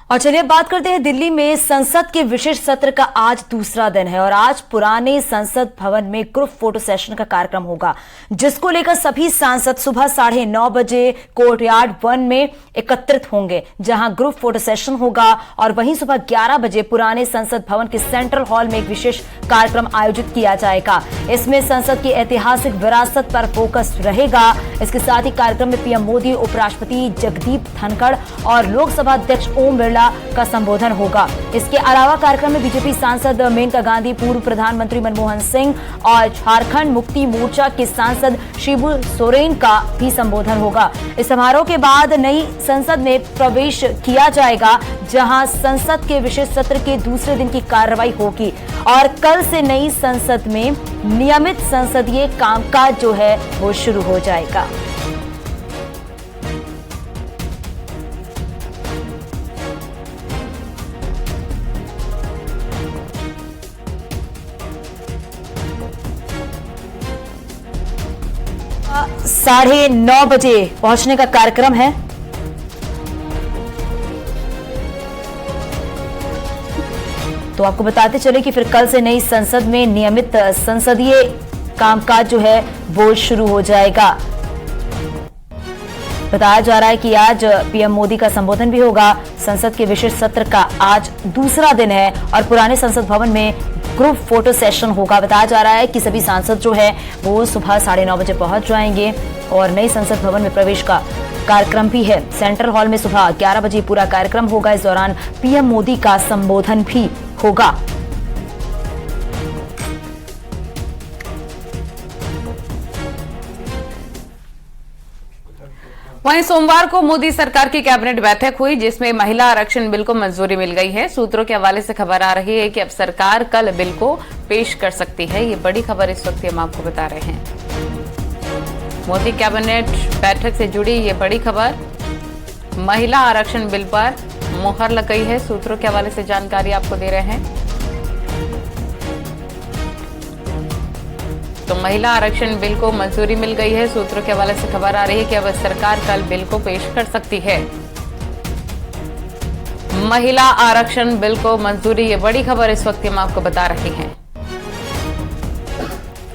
और चलिए बात करते हैं दिल्ली में संसद के विशेष सत्र का आज दूसरा दिन है और आज पुराने संसद भवन में ग्रुप फोटो सेशन का कार्यक्रम होगा, जिसको लेकर सभी सांसद सुबह 9:30 बजे कोर्टयार्ड 1 में एकत्रित होंगे, जहां ग्रुप फोटो सेशन होगा। और वहीं सुबह 11 बजे पुराने संसद भवन के सेंट्रल हॉल में एक विशेष कार्यक्रम आयोजित किया जाएगा। इसमें संसद की ऐतिहासिक विरासत पर फोकस रहेगा। इसके साथ ही कार्यक्रम में पीएम मोदी, उपराष्ट्रपति जगदीप धनखड़ और लोकसभा अध्यक्ष ओम बिरला का संबोधन होगा। इसके अलावा कार्यक्रम में बीजेपी सांसद मेनका गांधी, पूर्व प्रधानमंत्री मनमोहन सिंह और झारखंड मुक्ति मोर्चा के सांसद शिबू सोरेन का भी संबोधन होगा। इस समारोह के बाद नई संसद में प्रवेश किया जाएगा, जहां संसद के विशेष सत्र के दूसरे दिन की कार्रवाई होगी और कल से नई संसद में नियमित संसदीय कामकाज जो है वो शुरू हो जाएगा। साढ़े 9 बजे पहुंचने का कार्यक्रम है। तो आपको बताते चले कि फिर कल से नई संसद में नियमित संसदीय कामकाज जो है वो शुरू हो जाएगा। बताया जा रहा है कि आज पीएम मोदी का संबोधन भी होगा। संसद के विशेष सत्र का आज दूसरा दिन है और पुराने संसद भवन में ग्रुप फोटो सेशन होगा। बताया जा रहा है कि सभी सांसद जो है वो सुबह 9:30 बजे पहुंच जाएंगे और नई संसद भवन में प्रवेश का कार्यक्रम भी है। सेंट्रल हॉल में सुबह 11 बजे पूरा कार्यक्रम होगा। इस दौरान पीएम मोदी का संबोधन भी होगा। वहीं सोमवार को मोदी सरकार की कैबिनेट बैठक हुई, जिसमें महिला आरक्षण बिल को मंजूरी मिल गई है। सूत्रों के हवाले से खबर आ रही है कि अब सरकार कल बिल को पेश कर सकती है। ये बड़ी खबर इस वक्त हम आपको बता रहे हैं। मोदी कैबिनेट बैठक से जुड़ी ये बड़ी खबर, महिला आरक्षण बिल पर मुहर लग गई है। सूत्रों के हवाले से जानकारी आपको दे रहे हैं। तो महिला आरक्षण बिल को मंजूरी मिल गई है। सूत्रों के हवाले से खबर आ रही है कि अब सरकार कल बिल को पेश कर सकती है। महिला आरक्षण बिल को मंजूरी, ये बड़ी खबर इस वक्त हम आपको बता रहे हैं।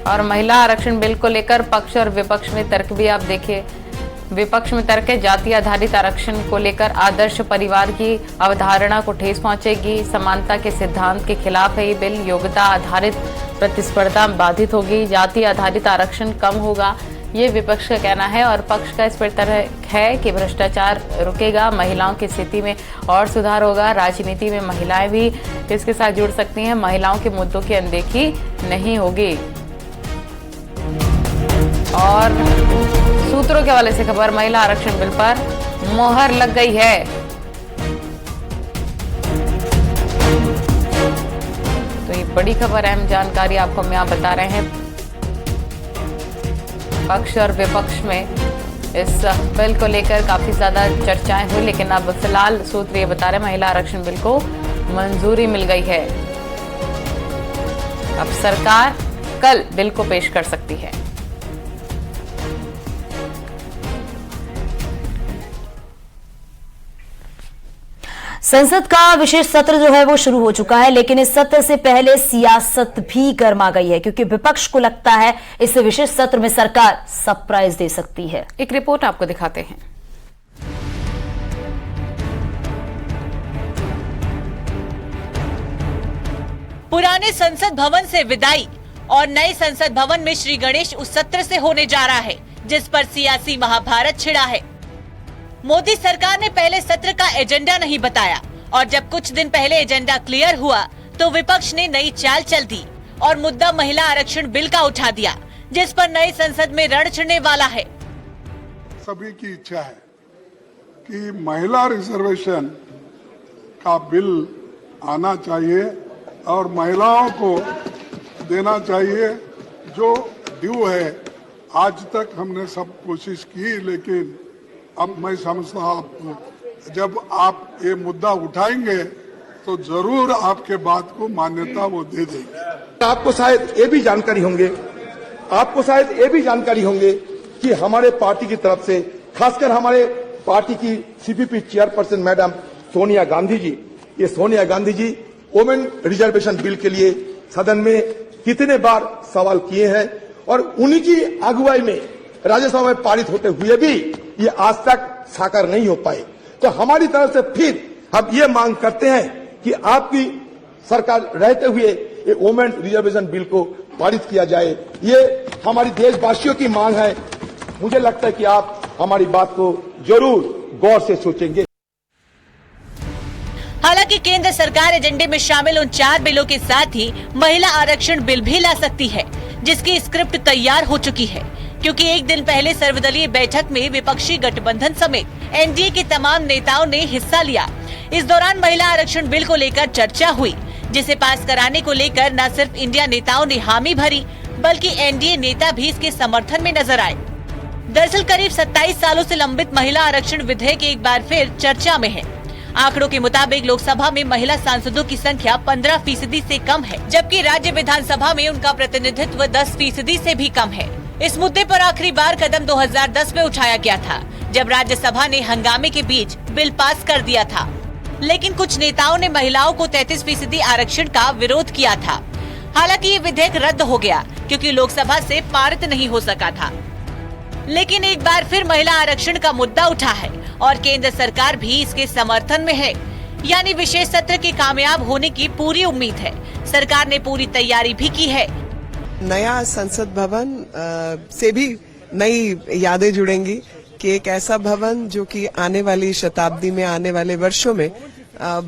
और महिला आरक्षण बिल को लेकर पक्ष और विपक्ष में तर्क भी आप देखिए। विपक्ष में तर्क है, जाति आधारित आरक्षण को लेकर आदर्श परिवार की अवधारणा को ठेस पहुंचेगी। समानता के सिद्धांत के खिलाफ है ये बिल। योग्यता आधारित प्रतिस्पर्धा बाधित होगी। जाति आधारित आरक्षण कम होगा, ये विपक्ष का कहना है। और पक्ष का इस पर तर्क है कि भ्रष्टाचार रुकेगा, महिलाओं की स्थिति में और सुधार होगा, राजनीति में महिलाएं भी इसके साथ जुड़ सकती हैं, महिलाओं के मुद्दों की अनदेखी नहीं होगी। और सूत्रों के हवाले से खबर, महिला आरक्षण बिल पर मोहर लग गई है। तो ये बड़ी खबर, अहम जानकारी आपको हम यहाँ बता रहे हैं। पक्ष और विपक्ष में इस बिल को लेकर काफी ज्यादा चर्चाएं हुई, लेकिन अब फिलहाल सूत्र ये बता रहे हैं महिला आरक्षण बिल को मंजूरी मिल गई है। अब सरकार कल बिल को पेश कर सकती है। संसद का विशेष सत्र जो है वो शुरू हो चुका है, लेकिन इस सत्र से पहले सियासत भी गर्मा गई है, क्योंकि विपक्ष को लगता है इस विशेष सत्र में सरकार सरप्राइज दे सकती है। एक रिपोर्ट आपको दिखाते हैं। पुराने संसद भवन से विदाई और नए संसद भवन में श्री गणेश उस सत्र से होने जा रहा है, जिस पर सियासी महाभारत छिड़ा है। मोदी सरकार ने पहले सत्र का एजेंडा नहीं बताया और जब कुछ दिन पहले एजेंडा क्लियर हुआ तो विपक्ष ने नई चाल चल दी और मुद्दा महिला आरक्षण बिल का उठा दिया, जिस पर नई संसद में रण छिड़ने वाला है। सभी की इच्छा है कि महिला रिजर्वेशन का बिल आना चाहिए और महिलाओं को देना चाहिए जो ड्यू है। आज तक हमने सब कोशिश की, लेकिन अब मैं समझता हूँ जब आप ये मुद्दा उठाएंगे तो जरूर आपके बात को मान्यता वो दे देंगे। आपको शायद ये भी जानकारी होंगे कि हमारे पार्टी की तरफ से, खासकर हमारे पार्टी की CPP chairperson madam Sonia Gandhi ji, ये Sonia Gandhi ji women reservation bill के लिए सदन में कितने बार सवाल किए हैं और उन्हीं की अगुवाई में राज्यसभा में पारित होते हुए भी ये आज तक साकार नहीं हो पाए। तो हमारी तरफ से फिर हम ये मांग करते हैं कि आपकी सरकार रहते हुए ये वुमेन रिजर्वेशन बिल को पारित किया जाए। ये हमारी देशवासियों की मांग है। मुझे लगता है कि आप हमारी बात को जरूर गौर से सोचेंगे। हालांकि केंद्र सरकार एजेंडे में शामिल उन 4 बिलों के साथ ही महिला आरक्षण बिल भी ला सकती है, जिसकी स्क्रिप्ट तैयार हो चुकी है, क्योंकि एक दिन पहले सर्वदलीय बैठक में विपक्षी गठबंधन समेत एनडीए के तमाम नेताओं ने हिस्सा लिया। इस दौरान महिला आरक्षण बिल को लेकर चर्चा हुई, जिसे पास कराने को लेकर न सिर्फ इंडिया नेताओं ने हामी भरी, बल्कि एनडीए नेता भी इसके समर्थन में नजर आए। दरअसल करीब 27 सालों से लंबित महिला आरक्षण विधेयक एक बार फिर चर्चा में है। आंकड़ों के मुताबिक लोकसभा में महिला सांसदों की संख्या 15% से कम है, जबकि राज्य विधानसभा में उनका प्रतिनिधित्व 10% से भी कम है। इस मुद्दे पर आखिरी बार कदम 2010 में उठाया गया था, जब राज्यसभा ने हंगामे के बीच बिल पास कर दिया था। लेकिन कुछ नेताओं ने महिलाओं को 33% आरक्षण का विरोध किया था। हालांकि ये विधेयक रद्द हो गया, क्योंकि लोकसभा से पारित नहीं हो सका था। लेकिन एक बार फिर महिला आरक्षण का मुद्दा उठा है और केंद्र सरकार भी इसके समर्थन में है, यानी विशेष सत्र के कामयाब होने की पूरी उम्मीद है। सरकार ने पूरी तैयारी भी की है। नया संसद भवन से भी नई यादें जुड़ेंगी कि एक ऐसा भवन जो कि आने वाली शताब्दी में, आने वाले वर्षों में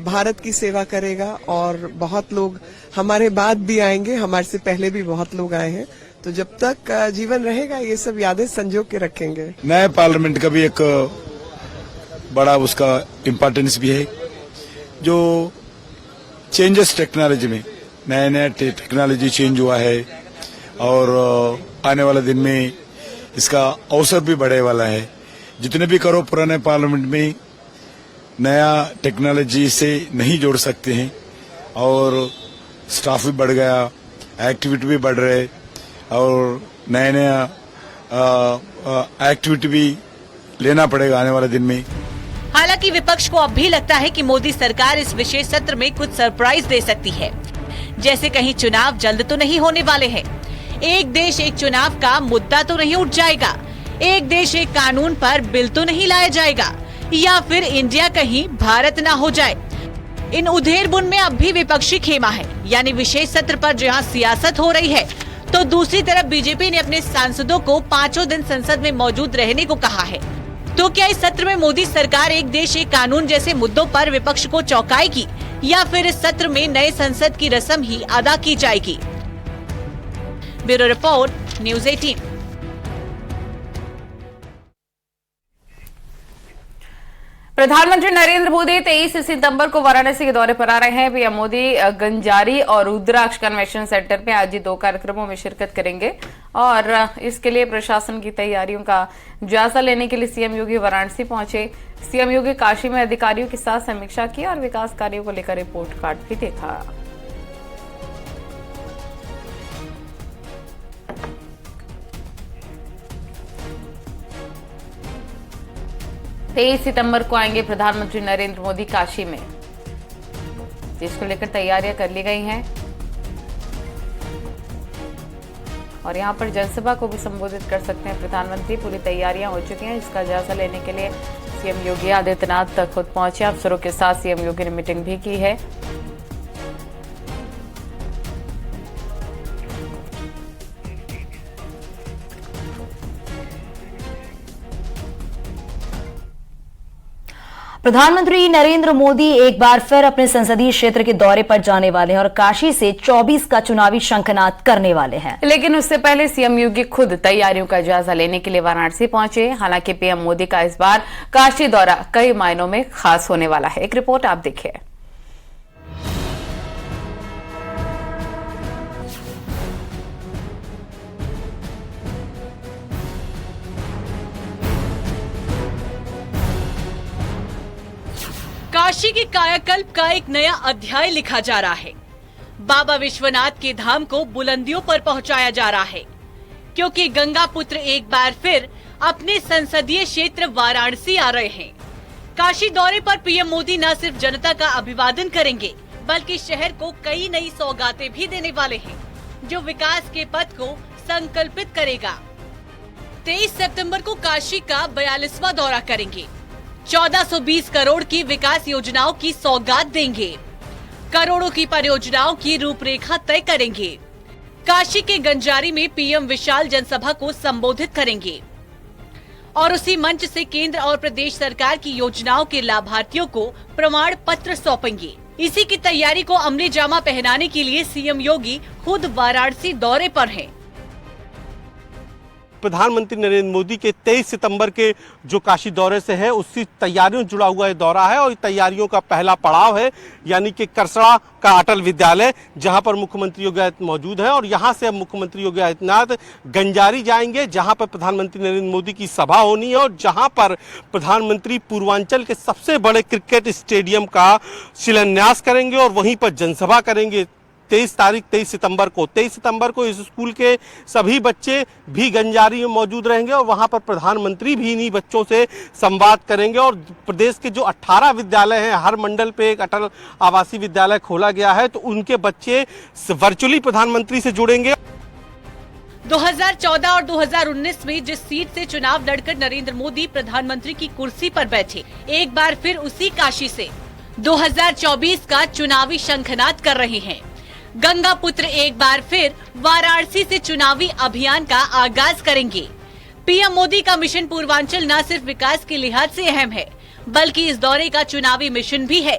भारत की सेवा करेगा और बहुत लोग हमारे बाद भी आएंगे, हमारे से पहले भी बहुत लोग आए हैं। तो जब तक जीवन रहेगा ये सब यादें संजो के रखेंगे। नए पार्लियामेंट का भी एक बड़ा उसका इम्पोर्टेंस भी है, जो चेंजेस टेक्नोलॉजी में नया टेक्नोलॉजी चेंज हुआ है और आने वाले दिन में इसका अवसर भी बढ़े वाला है। जितने भी करो पुराने पार्लियामेंट में नया टेक्नोलॉजी से नहीं जोड़ सकते हैं और स्टाफ भी बढ़ गया, एक्टिविटी भी बढ़ रहे और नया एक्टिविटी भी लेना पड़ेगा आने वाले दिन में। हालांकि विपक्ष को अब भी लगता है कि मोदी सरकार इस विशेष सत्र में कुछ सरप्राइज दे सकती है, जैसे कहीं चुनाव जल्द तो नहीं होने वाले हैं, एक देश एक चुनाव का मुद्दा तो नहीं उठ जाएगा, एक देश एक कानून पर बिल तो नहीं लाया जाएगा, या फिर इंडिया कहीं भारत ना हो जाए। इन उधेड़-बुन में अब भी विपक्षी खेमा है, यानी विशेष सत्र पर जहां सियासत हो रही है, तो दूसरी तरफ बीजेपी ने अपने सांसदों को 5 दिन संसद में मौजूद रहने को कहा है। तो क्या इस सत्र में मोदी सरकार एक देश एक कानून जैसे मुद्दों पर विपक्ष को चौंकाएगी, या फिर इस सत्र में नए संसद की रस्म ही अदा की जाएगी? Bureau report, news 18। प्रधानमंत्री नरेंद्र मोदी 23 सितंबर को वाराणसी के दौरे पर आ रहे हैं। पीएम मोदी गंजारी और रुद्राक्ष कन्वेंशन सेंटर में आयोजित 2 कार्यक्रमों में शिरकत करेंगे और इसके लिए प्रशासन की तैयारियों का जायजा लेने के लिए सीएम योगी वाराणसी पहुंचे। सीएम योगी काशी में अधिकारियों के साथ समीक्षा की और विकास कार्यों को लेकर रिपोर्ट कार्ड भी देखा। तेईस सितंबर को आएंगे प्रधानमंत्री नरेंद्र मोदी काशी में, जिसको लेकर तैयारियां कर ली गई हैं और यहां पर जनसभा को भी संबोधित कर सकते हैं प्रधानमंत्री। पूरी तैयारियां हो चुकी हैं, जिसका जायजा लेने के लिए सीएम योगी आदित्यनाथ तक खुद पहुंचे। अफसरों के साथ सीएम योगी ने मीटिंग भी की है। प्रधानमंत्री नरेंद्र मोदी एक बार फिर अपने संसदीय क्षेत्र के दौरे पर जाने वाले हैं और काशी से 24 का चुनावी शंखनाद करने वाले हैं। लेकिन उससे पहले सीएम योगी खुद तैयारियों का जायजा लेने के लिए वाराणसी पहुंचे। हालांकि पीएम मोदी का इस बार काशी दौरा कई मायनों में खास होने वाला है। एक रिपोर्ट आप देखिए। काशी के कायाकल्प का एक नया अध्याय लिखा जा रहा है। बाबा विश्वनाथ के धाम को बुलंदियों पर पहुंचाया जा रहा है, क्योंकि गंगा पुत्र एक बार फिर अपने संसदीय क्षेत्र वाराणसी आ रहे हैं। काशी दौरे पर पीएम मोदी न सिर्फ जनता का अभिवादन करेंगे बल्कि शहर को कई नई सौगातें भी देने वाले हैं, जो विकास के पथ को संकल्पित करेगा। 23 सितंबर को काशी का 42वां दौरा करेंगे। 1420 करोड़ की विकास योजनाओं की सौगात देंगे। करोड़ों की परियोजनाओं की रूपरेखा तय करेंगे। काशी के गंजारी में पीएम विशाल जनसभा को संबोधित करेंगे और उसी मंच से केंद्र और प्रदेश सरकार की योजनाओं के लाभार्थियों को प्रमाण पत्र सौंपेंगे। इसी की तैयारी को अमली जामा पहनाने के लिए सीएम योगी खुद वाराणसी दौरे पर हैं। प्रधानमंत्री नरेंद्र मोदी के 23 सितंबर के जो काशी दौरे से है उसकी तैयारियों से जुड़ा हुआ ये दौरा है और तैयारियों का पहला पड़ाव है, यानी कि करसड़ा का अटल विद्यालय, जहां पर मुख्यमंत्री योगी आदित्यनाथ मौजूद है। और यहां से अब मुख्यमंत्री योगी आदित्यनाथ गंजारी जाएंगे, जहां पर प्रधानमंत्री नरेंद्र मोदी की सभा होनी है और जहां पर प्रधानमंत्री पूर्वांचल के सबसे बड़े क्रिकेट स्टेडियम का शिलान्यास करेंगे और वहीं पर जनसभा करेंगे। 23 सितंबर को इस स्कूल के सभी बच्चे भी गंजारी में मौजूद रहेंगे और वहां पर प्रधानमंत्री भी इन्हीं बच्चों से संवाद करेंगे। और प्रदेश के जो 18 विद्यालय हैं, हर मंडल पे एक अटल आवासीय विद्यालय खोला गया है, तो उनके बच्चे वर्चुअली प्रधानमंत्री से जुड़ेंगे। 2014 और 2019 में जिस सीट से चुनाव लड़कर नरेंद्र मोदी प्रधानमंत्री की कुर्सी पर बैठे, एक बार फिर उसी काशी से 2024 का चुनावी शंखनाद कर रहे हैं। गंगा पुत्र एक बार फिर वाराणसी से चुनावी अभियान का आगाज करेंगे। पीएम मोदी का मिशन पूर्वांचल न सिर्फ विकास के लिहाज से अहम है, बल्कि इस दौरे का चुनावी मिशन भी है,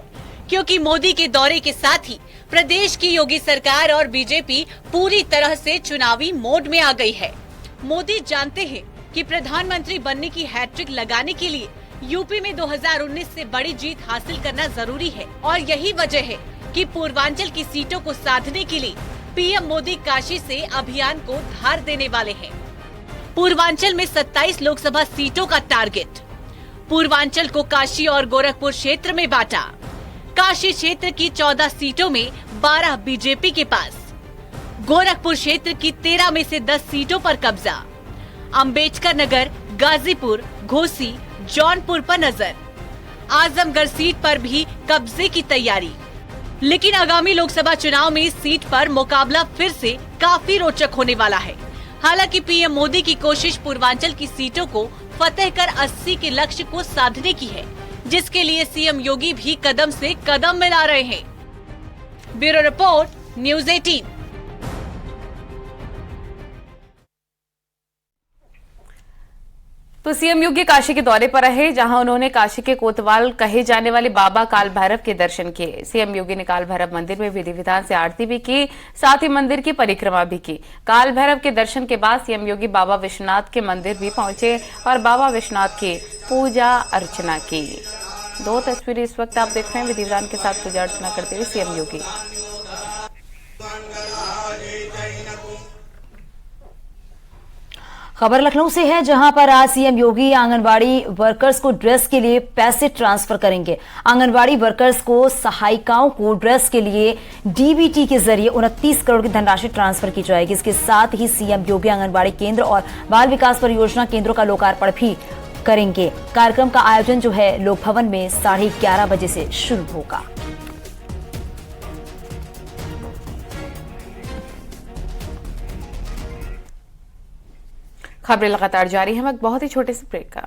क्योंकि मोदी के दौरे के साथ ही प्रदेश की योगी सरकार और बीजेपी पूरी तरह से चुनावी मोड में आ गई है। मोदी जानते हैं कि प्रधानमंत्री बनने की हैट्रिक लगाने के लिए यूपी में 2019 से बड़ी जीत हासिल करना जरूरी है और यही वजह है कि पूर्वांचल की सीटों को साधने के लिए पीएम मोदी काशी से अभियान को धार देने वाले हैं। पूर्वांचल में 27 लोकसभा सीटों का टारगेट। पूर्वांचल को काशी और गोरखपुर क्षेत्र में बांटा। काशी क्षेत्र की 14 सीटों में 12 बीजेपी के पास। गोरखपुर क्षेत्र की 13 में से 10 सीटों पर कब्जा। अंबेडकर नगर, गाजीपुर, घोसी, जौनपुर पर नजर। आजमगढ़ सीट पर भी कब्जे की तैयारी। लेकिन आगामी लोकसभा चुनाव में इस सीट पर मुकाबला फिर से काफी रोचक होने वाला है। हालांकि पीएम मोदी की कोशिश पूर्वांचल की सीटों को फतेह कर 80 के लक्ष्य को साधने की है, जिसके लिए सीएम योगी भी कदम से कदम मिला रहे हैं। Bureau report, news 18। तो सीएम योगी काशी के दौरे पर रहे, जहां उन्होंने काशी के कोतवाल कहे जाने वाले बाबा काल भैरव के दर्शन किए। सीएम योगी ने काल भैरव मंदिर में विधि विधान से आरती भी की, साथ ही मंदिर की परिक्रमा भी की। काल भैरव के दर्शन के बाद सीएम योगी बाबा विश्वनाथ के मंदिर भी पहुंचे और बाबा विश्वनाथ की पूजा अर्चना की। 2 तस्वीरें इस वक्त आप देख रहे हैं, विधि विधान के साथ पूजा अर्चना करते हुए सीएम योगी। खबर लखनऊ से है, जहां पर आज सीएम योगी आंगनबाड़ी वर्कर्स को ड्रेस के लिए पैसे ट्रांसफर करेंगे। आंगनबाड़ी वर्कर्स को सहायिकाओं को ड्रेस के लिए डीबीटी के जरिए 29 करोड़ की धनराशि ट्रांसफर की जाएगी। इसके साथ ही सीएम योगी आंगनबाड़ी केंद्र और बाल विकास परियोजना केंद्रों का लोकार्पण भी करेंगे। कार्यक्रम का आयोजन जो है लोक भवन में 11:30 बजे से शुरू होगा। खबरें लगातार जारी हैं, बहुत ही छोटे से ब्रेक का।